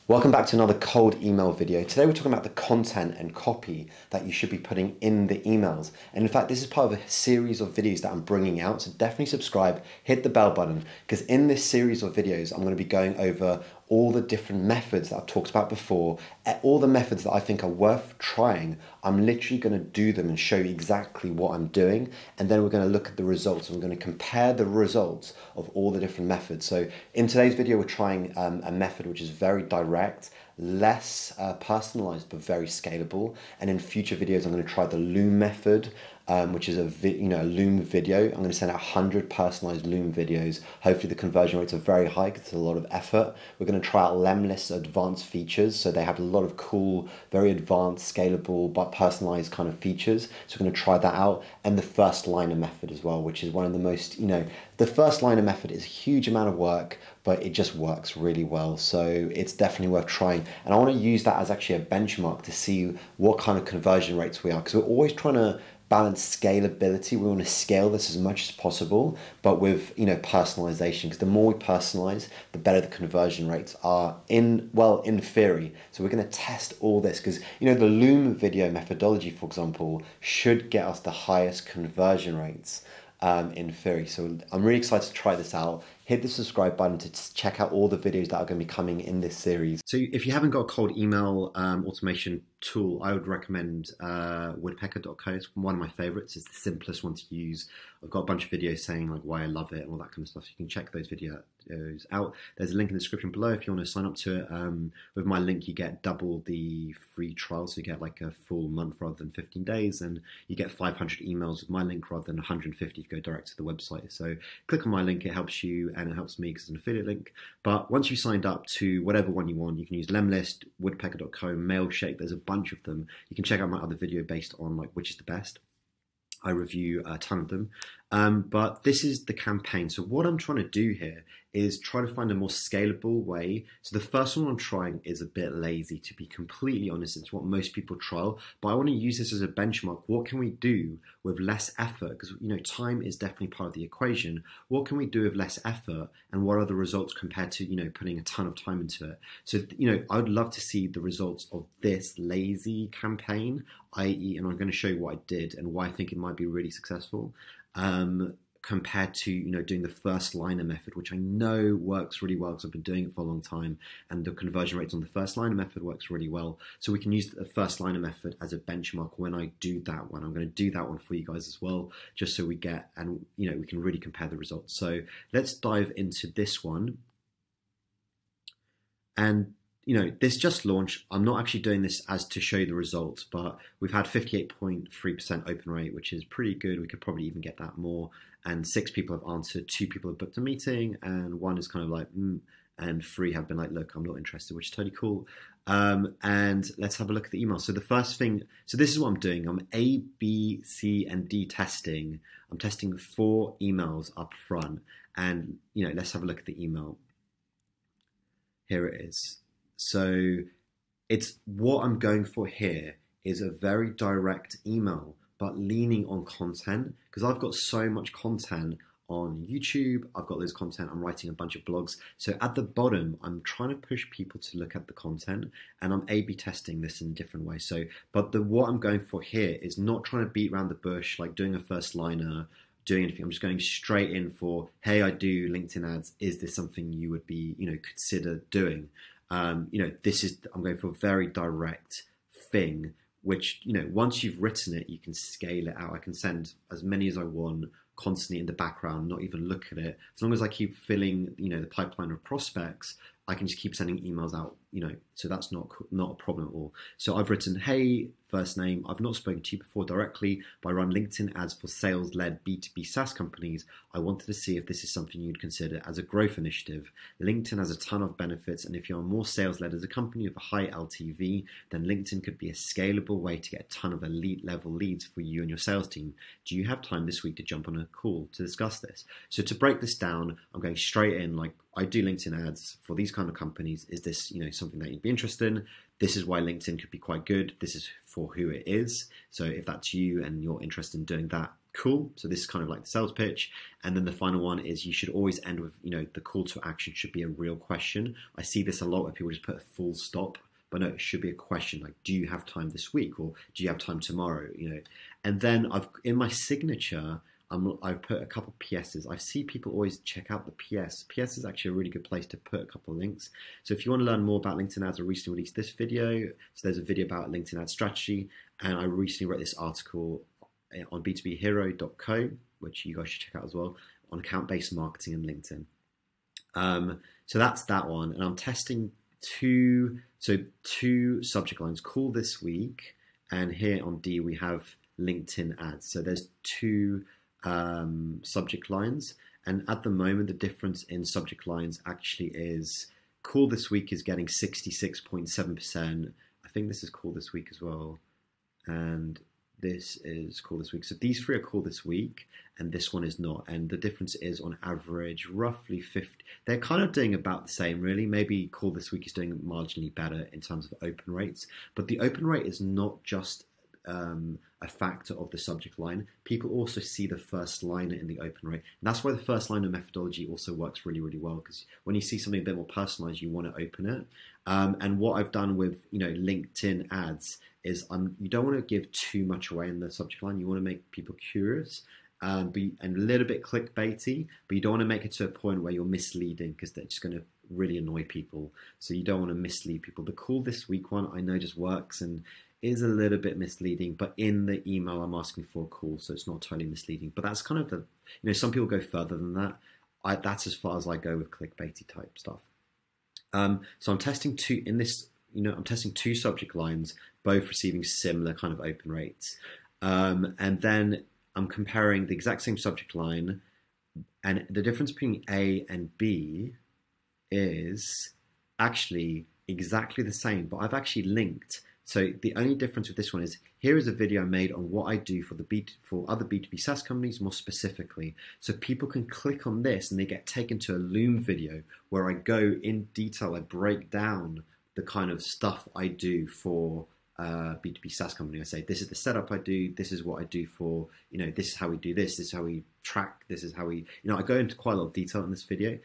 Welcome back to another cold email video. Today we're talking about the content and copy that you should be putting in the emails. And in fact, this is part of a series of videos that I'm bringing out. So definitely subscribe, hit the bell button, because in this series of videos, I'm going to be going over all the different methods that I've talked about before, all the methods that I think are worth trying. I'm literally going to do them and show you exactly what I'm doing. And then we're going to look at the results and we're going to compare the results of all the different methods. So in today's video, we're trying a method which is very direct, less personalized, but very scalable. And in future videos, I'm going to try the Loom method, which is a Loom video. I'm going to send out 100 personalized Loom videos. Hopefully the conversion rates are very high because it's a lot of effort. We're going to try out Lemlist's advanced features. So they have a lot of cool, very advanced, scalable, but personalized kind of features. So we're going to try that out. And the first liner method as well, which is one of the most, the first liner method is a huge amount of work, but it just works really well. So it's definitely worth trying. And I want to use that as actually a benchmark to see what kind of conversion rates we are, because we're always trying to balance scalability. We want to scale this as much as possible, but with personalization, because the more we personalize, the better the conversion rates are in theory. So we're going to test all this because the Loom video methodology, for example, should get us the highest conversion rates in theory. So I'm really excited to try this out. Hit the subscribe button to check out all the videos that are going to be coming in this series. So if you haven't got a cold email automation tool, I would recommend woodpecker.co. It's one of my favorites. It's the simplest one to use. I've got a bunch of videos saying like why I love it and all that kind of stuff. You can check those videos out. There's a link in the description below if you want to sign up to it. With my link, you get double the free trial. So you get like a full month rather than 15 days. And you get 500 emails with my link rather than 150 if you go direct to the website. So click on my link. It helps you and it helps me because it's an affiliate link. But once you've signed up to whatever one you want, you can use Lemlist, woodpecker.co, Mailshake. There's a bunch of them. You can check out my other video based on like which is the best. I review a ton of them. But this is the campaign. So what I'm trying to do here is try to find a more scalable way. So the first one I'm trying is a bit lazy, to be completely honest. It's what most people trial, but I want to use this as a benchmark. What can we do with less effort? Because time is definitely part of the equation. What can we do with less effort, and what are the results compared to putting a ton of time into it? So I would love to see the results of this lazy campaign, i.e., and I'm going to show you what I did and why I think it might be really successful. Compared to doing the first liner method, which I know works really well because I've been doing it for a long time, and the conversion rates on the first liner method works really well. So we can use the first liner method as a benchmark when I do that one. I'm going to do that one for you guys as well, just so we get, and we can really compare the results. So let's dive into this one. And this just launched. I'm not actually doing this as to show you the results, but we've had 58.3% open rate, which is pretty good. We could probably even get that more. And 6 people have answered, 2 people have booked a meeting, and 1 is kind of like, and 3 have been like, look, I'm not interested, which is totally cool. And let's have a look at the email. So the first thing, so this is what I'm doing. I'm A, B, C, and D testing. I'm testing 4 emails up front. And, let's have a look at the email. Here it is. So it's what I'm going for here is a very direct email, but leaning on content, because I've got so much content on YouTube. I've got this content. I'm writing a bunch of blogs. So at the bottom, I'm trying to push people to look at the content, and I'm A/B testing this in a different way. So, but what I'm going for here is not trying to beat around the bush, like doing a first liner, doing anything. I'm just going straight in for, hey, I do LinkedIn ads. Is this something you would be, consider doing? I'm going for a very direct thing, which, once you've written it, you can scale it out. I can send as many as I want constantly in the background, not even look at it. As long as I keep filling, the pipeline of prospects, I can just keep sending emails out, so that's not a problem at all. So I've written, hey, first name, I've not spoken to you before directly, but I run LinkedIn ads for sales-led B2B SaaS companies. I wanted to see if this is something you'd consider as a growth initiative. LinkedIn has a ton of benefits, and if you're more sales-led as a company with a high LTV, then LinkedIn could be a scalable way to get a ton of elite level leads for you and your sales team. Do you have time this week to jump on a call to discuss this? So to break this down, I'm going straight in, like, I do LinkedIn ads for these kind of companies. Is this, something that you'd be interested in? This is why LinkedIn could be quite good. This is for who it is. So if that's you and you're interested in doing that, Cool. So this is kind of like the sales pitch. And then the final one is you should always end with, the call to action should be a real question. I see this a lot where people just put a full stop, but no, it should be a question like, do you have time this week? Or do you have time tomorrow? And then in my signature, I've put a couple of PSs. I see people always check out the PS. PS is actually a really good place to put a couple of links. So if you want to learn more about LinkedIn ads, I recently released this video. So there's a video about LinkedIn ad strategy. And I recently wrote this article on b2bhero.co, which you guys should check out as well, on account-based marketing and LinkedIn. So that's that one. And I'm testing two subject lines, call this week. And here on D, we have LinkedIn ads. So there's two subject lines. And at the moment, the difference in subject lines actually is call this week is getting 66.7%. I think this is call this week as well. And this is call this week. So these three are call this week, and this one is not. And the difference is on average, roughly 50. They're kind of doing about the same, really. Maybe call this week is doing marginally better in terms of open rates. But the open rate is not just a factor of the subject line. People also see the first liner in the open rate. And that's why the first liner methodology also works really, really well, because when you see something a bit more personalized, you want to open it. And what I've done with LinkedIn ads is you don't want to give too much away in the subject line. You want to make people curious, and a little bit clickbaity, but you don't want to make it to a point where you're misleading, because they're just going to really annoy people. So you don't want to mislead people. The call this week one I know just works and is a little bit misleading, but in the email I'm asking for a call, so it's not totally misleading. But that's kind of some people go further than that. That's as far as I go with clickbaity type stuff. So I'm testing I'm testing two subject lines, both receiving similar kind of open rates. And then I'm comparing the exact same subject line, and the difference between A and B is actually exactly the same, but I've actually linked. So the only difference with this one is here is a video I made on what I do for other B2B SaaS companies more specifically. So people can click on this and they get taken to a Loom video where I go in detail, I break down the kind of stuff I do for B2B SaaS company. I say, this is the setup I do, this is what I do for, this is how we do this is how we track, this is how we, I go into quite a lot of detail in this video.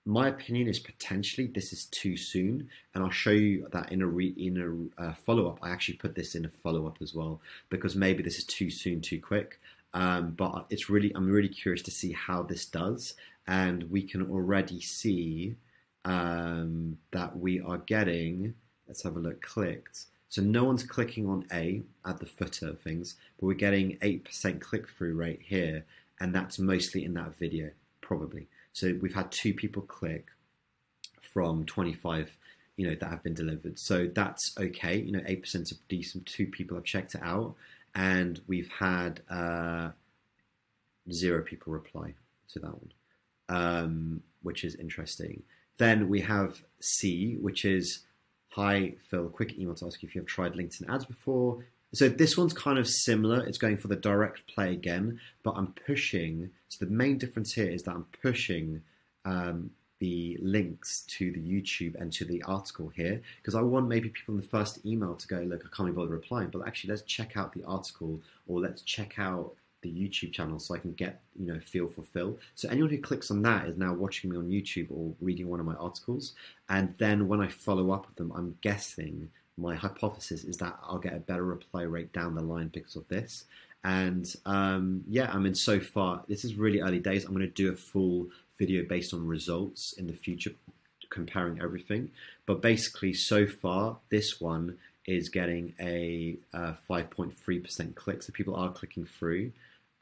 My opinion is potentially this is too soon, and I'll show you that in a follow-up. I actually put this in a follow-up as well, because maybe this is too soon, too quick. But I'm really curious to see how this does, and we can already see that we are getting, let's have a look, clicked. So no one's clicking on A at the footer of things, but we're getting 8% click-through rate here, and that's mostly in that video, probably. So we've had 2 people click from 25, that have been delivered. So that's okay. 8% is decent. 2 people have checked it out, and we've had 0 people reply to that one, which is interesting. Then we have C, which is, hi, Phil, quick email to ask you if you have tried LinkedIn ads before. So this one's kind of similar. It's going for the direct play again, but I'm pushing. So the main difference here is that I'm pushing the links to the YouTube and to the article here, because I want maybe people in the first email to go, look, I can't be bothered replying, but actually let's check out the article, or let's check out the YouTube channel so I can get, feel for Phil. So anyone who clicks on that is now watching me on YouTube or reading one of my articles. And then when I follow up with them, I'm guessing, my hypothesis is that I'll get a better reply rate down the line because of this. And so far, this is really early days. I'm going to do a full video based on results in the future, comparing everything. But basically, so far, this one is getting a 5.3% click. So people are clicking through.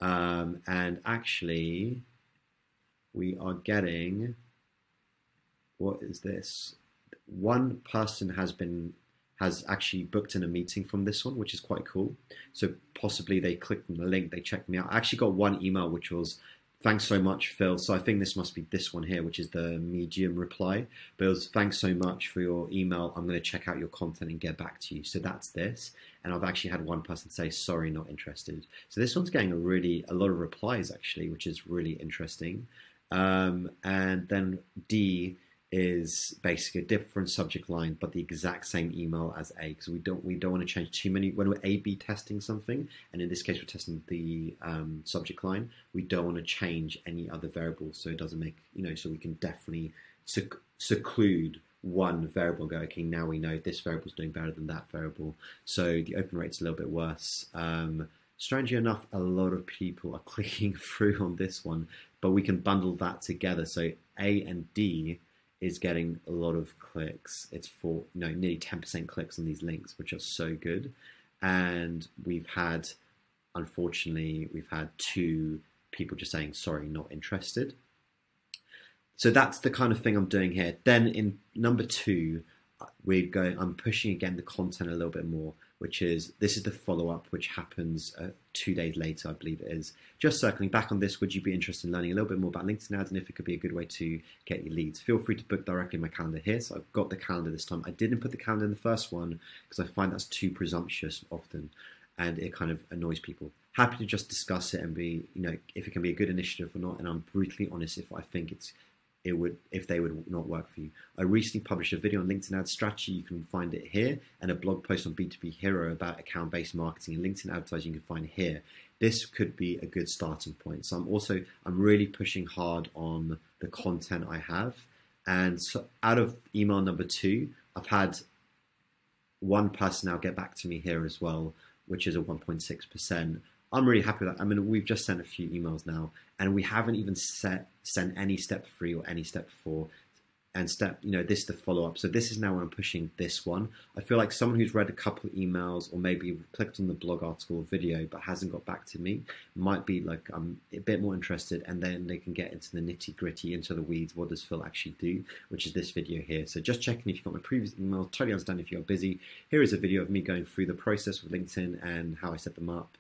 And actually, we are getting, what is this? One person has actually booked in a meeting from this one, which is quite cool. So possibly they clicked on the link, they checked me out. I actually got one email, which was, thanks so much, Phil. So I think this must be this one here, which is the medium reply. But it was, thanks so much for your email. I'm going to check out your content and get back to you. So that's this. And I've actually had one person say, sorry, not interested. So this one's getting a lot of replies, actually, which is really interesting. And then D is basically a different subject line, but the exact same email as A, because we don't want to change too many when we're A/B testing something. And in this case, we're testing the subject line. We don't want to change any other variables, so it doesn't make so we can definitely seclude one variable and go, okay, now we know this variable is doing better than that variable. So the open rate's a little bit worse. Strangely enough, a lot of people are clicking through on this one, but we can bundle that together. So A and D is getting a lot of clicks. It's for nearly 10% clicks on these links, which are so good. And unfortunately, we've had 2 people just saying, sorry, not interested. So that's the kind of thing I'm doing here. Then in number 2, I'm pushing again the content a little bit more, which is, this is the follow-up, which happens 2 days later, I believe it is. Just circling back on this, would you be interested in learning a little bit more about LinkedIn ads and if it could be a good way to get your leads? Feel free to book directly in my calendar here. So I've got the calendar this time. I didn't put the calendar in the first one because I find that's too presumptuous often, and it kind of annoys people. Happy to just discuss it and be, if it can be a good initiative or not. And I'm brutally honest if I think if they would not work for you. I recently published a video on LinkedIn ad strategy. You can find it here, and a blog post on B2B Hero about account-based marketing and LinkedIn advertising you can find here. This could be a good starting point. So I'm really pushing hard on the content I have. And so out of email number 2, I've had one person now get back to me here as well, which is a 1.6%. I'm really happy with that. I mean, we've just sent a few emails now, and we haven't even sent any step 3 or any step 4. And this is the follow-up. So this is now when I'm pushing this one. I feel like someone who's read a couple of emails or maybe clicked on the blog article or video but hasn't got back to me might be like, I'm a bit more interested, and then they can get into the nitty-gritty, into the weeds. What does Phil actually do? Which is this video here. So just checking if you got my previous emails. Totally understand if you're busy. Here is a video of me going through the process with LinkedIn and how I set them up.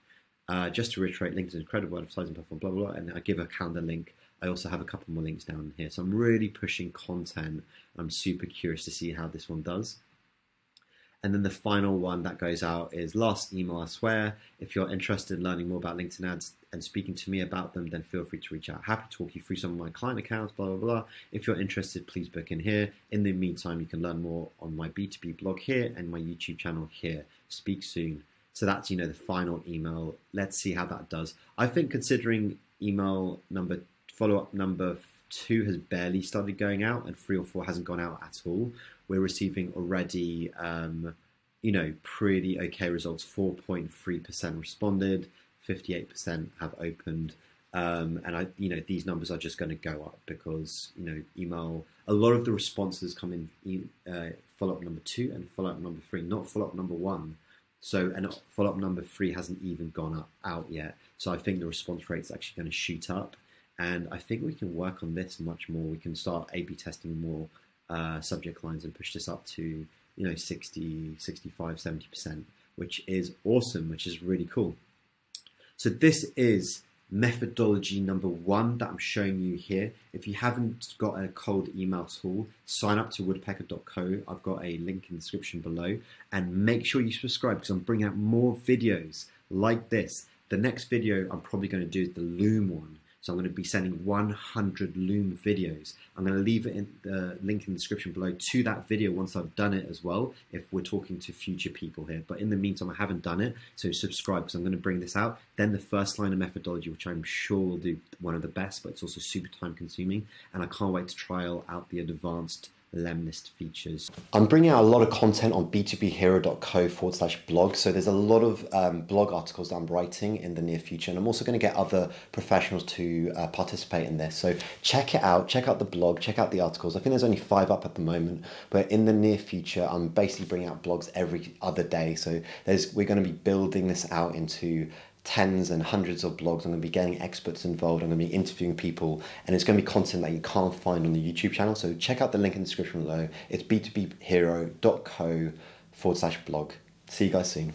Just to reiterate, LinkedIn is an incredible advertising platform, blah, blah, blah, and I give a calendar link. I also have a couple more links down here. So I'm really pushing content. I'm super curious to see how this one does. And then the final one that goes out is last email, I swear. If you're interested in learning more about LinkedIn ads and speaking to me about them, then feel free to reach out. Happy to talk you through some of my client accounts, blah, blah, blah. If you're interested, please book in here. In the meantime, you can learn more on my B2B blog here and my YouTube channel here. Speak soon. So that's, the final email. Let's see how that does. I think considering follow-up number 2 has barely started going out and 3 or 4 hasn't gone out at all, we're receiving already, pretty okay results. 4.3% responded, 58% have opened. And these numbers are just going to go up because, email, a lot of the responses come in follow-up number 2 and follow-up number 3, not follow-up number 1. So, and follow-up number 3 hasn't even gone out yet. So I think the response rate is actually going to shoot up. And I think we can work on this much more. We can start A/B testing more subject lines and push this up to, 60, 65, 70%, which is awesome, which is really cool. So this is methodology number 1 that I'm showing you here. If you haven't got a cold email tool, sign up to woodpecker.co. I've got a link in the description below, and make sure you subscribe because I'm bringing out more videos like this. The next video I'm probably going to do is the Loom one. So I'm going to be sending 100 Loom videos. I'm going to leave it in the link in the description below to that video once I've done it as well, if we're talking to future people here. But in the meantime, I haven't done it, so subscribe because I'm going to bring this out. Then the first line of methodology, which I'm sure will do one of the best, but it's also super time consuming. And I can't wait to trial out the advanced Lemlist features. I'm bringing out a lot of content on b2bhero.co/blog. So there's a lot of blog articles that I'm writing in the near future. And I'm also going to get other professionals to participate in this. So check it out. Check out the blog. Check out the articles. I think there's only 5 up at the moment. But in the near future, I'm basically bringing out blogs every other day. So we're going to be building this out into tens and hundreds of blogs. I'm going to be getting experts involved. I'm going to be interviewing people, and it's going to be content that you can't find on the YouTube channel. So check out the link in the description below. It's b2bhero.co/blog. See you guys soon.